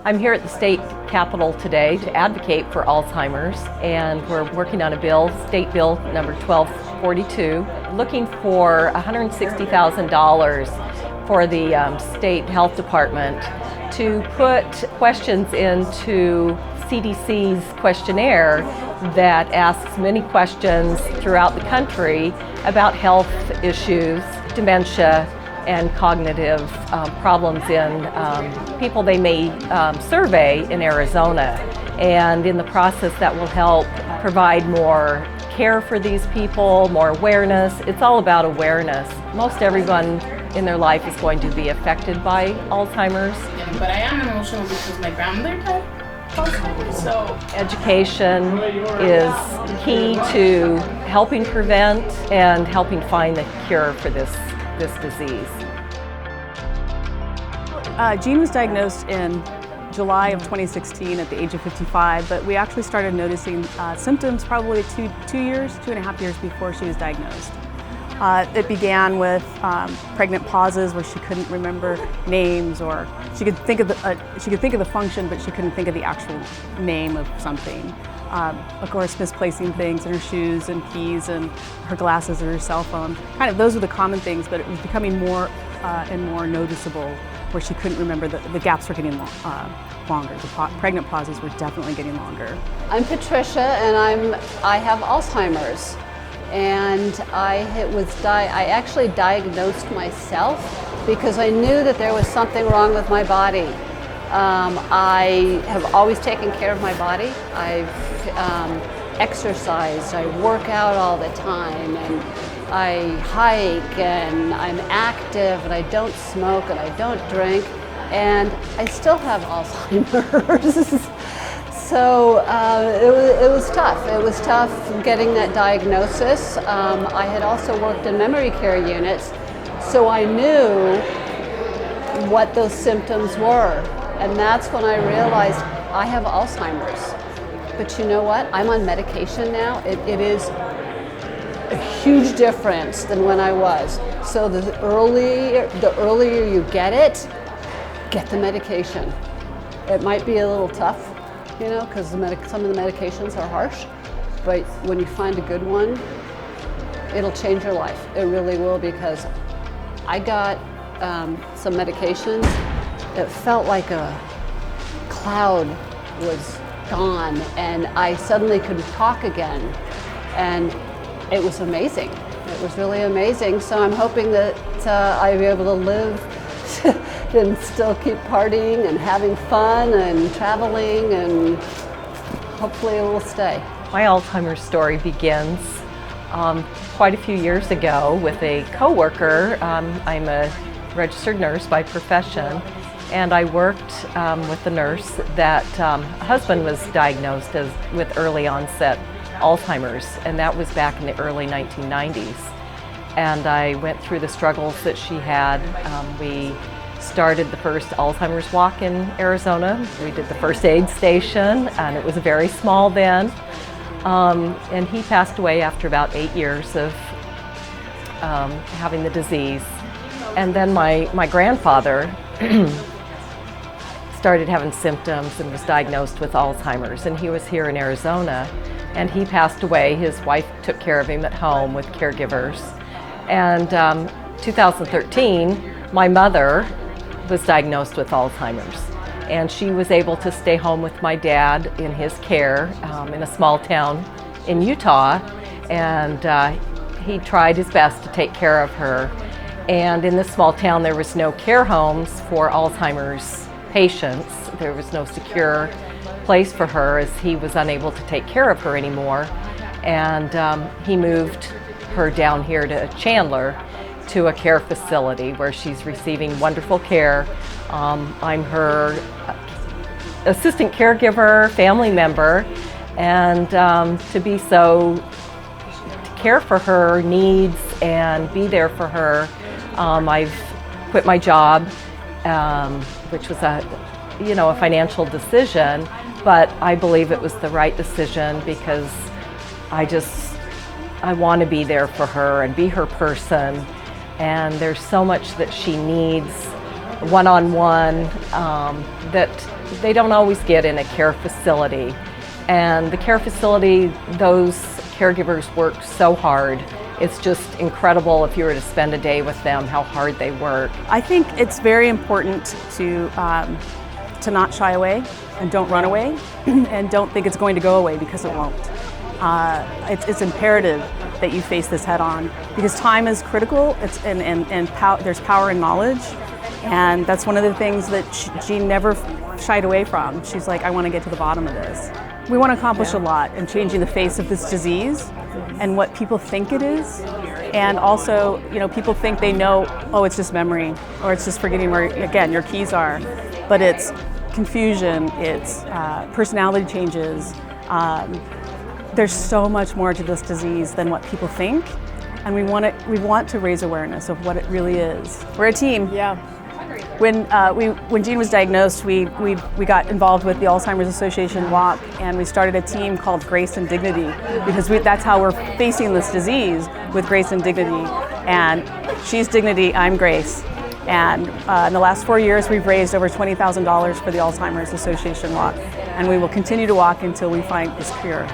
I'm here at the state capitol today to advocate for Alzheimer's, and we're working on a bill, State Bill number 1242, looking for $160,000 for the state health department to put questions into CDC's questionnaire that asks many questions throughout the country about health issues, dementia, and cognitive problems in people they may survey in Arizona. And in the process, that will help provide more care for these people, more awareness. It's all about awareness. Most everyone in their life is going to be affected by Alzheimer's. But I am emotional because my grandmother died. So education is key to helping prevent and helping find the cure for this disease. Jean was diagnosed in July of 2016 at the age of 55, but we actually started noticing symptoms probably two and a half years before she was diagnosed. It began with pregnant pauses where she couldn't remember names, or she could think of the function, but she couldn't think of the actual name of something. Of course, misplacing things in her shoes and keys and her glasses or her cell phone. Kind of those were the common things, but it was becoming more and more noticeable where she couldn't remember. The gaps were getting longer. The pregnant pauses were definitely getting longer. I'm Patricia, and I have Alzheimer's. And I actually diagnosed myself because I knew that there was something wrong with my body. I have always taken care of my body. I've exercised, I work out all the time, and I hike, and I'm active, and I don't smoke, and I don't drink, and I still have Alzheimer's. So it was tough. It was tough getting that diagnosis. I had also worked in memory care units, so I knew what those symptoms were. And that's when I realized I have Alzheimer's. But you know what? I'm on medication now. It is a huge difference than when I was. So the earlier you get it, get the medication. It might be a little tough, you know, because some of the medications are harsh, but when you find a good one, it'll change your life. It really will, because I got some medications that felt like a cloud was gone, and I suddenly could talk again, and it was amazing. It was really amazing. So I'm hoping that I'll be able to live and still keep partying and having fun and traveling, and hopefully it will stay. My Alzheimer's story begins quite a few years ago with a coworker. I'm a registered nurse by profession, and I worked with a nurse that husband was diagnosed with early onset Alzheimer's, and that was back in the early 1990s. And I went through the struggles that she had. We started the first Alzheimer's walk in Arizona. We did the first aid station, and it was very small then. And he passed away after about 8 years of having the disease. And then my grandfather started having symptoms and was diagnosed with Alzheimer's, and he was here in Arizona, and he passed away. His wife took care of him at home with caregivers. And 2013, my mother was diagnosed with Alzheimer's, and she was able to stay home with my dad in his care in a small town in Utah, and he tried his best to take care of her. And in this small town, there was no care homes for Alzheimer's patients. There was no secure place for her, as he was unable to take care of her anymore. And he moved her down here to Chandler to a care facility where she's receiving wonderful care. I'm her assistant caregiver, family member, and to care for her needs and be there for her. I've quit my job, which was a financial decision, but I believe it was the right decision because I want to be there for her and be her person. And there's so much that she needs one-on-one that they don't always get in a care facility. And the care facility, those caregivers work so hard. It's just incredible if you were to spend a day with them, how hard they work. I think it's very important to not shy away and don't run away and don't think it's going to go away, because it won't. It's imperative that you face this head on, because time is critical. There's power in knowledge, and that's one of the things that Jean never shied away from. She's like, I want to get to the bottom of this. We want to accomplish a lot in changing the face of this disease and what people think it is. And also, people think they know, oh, it's just memory, or it's just forgetting where, again, your keys are. But it's confusion, it's personality changes. There's so much more to this disease than what people think. And we want to raise awareness of what it really is. We're a team. Yeah. When Jean was diagnosed, we got involved with the Alzheimer's Association Walk, and we started a team called Grace and Dignity, because that's how we're facing this disease, with Grace and Dignity. And she's Dignity, I'm Grace. And in the last 4 years, we've raised over $20,000 for the Alzheimer's Association Walk, and we will continue to walk until we find this cure.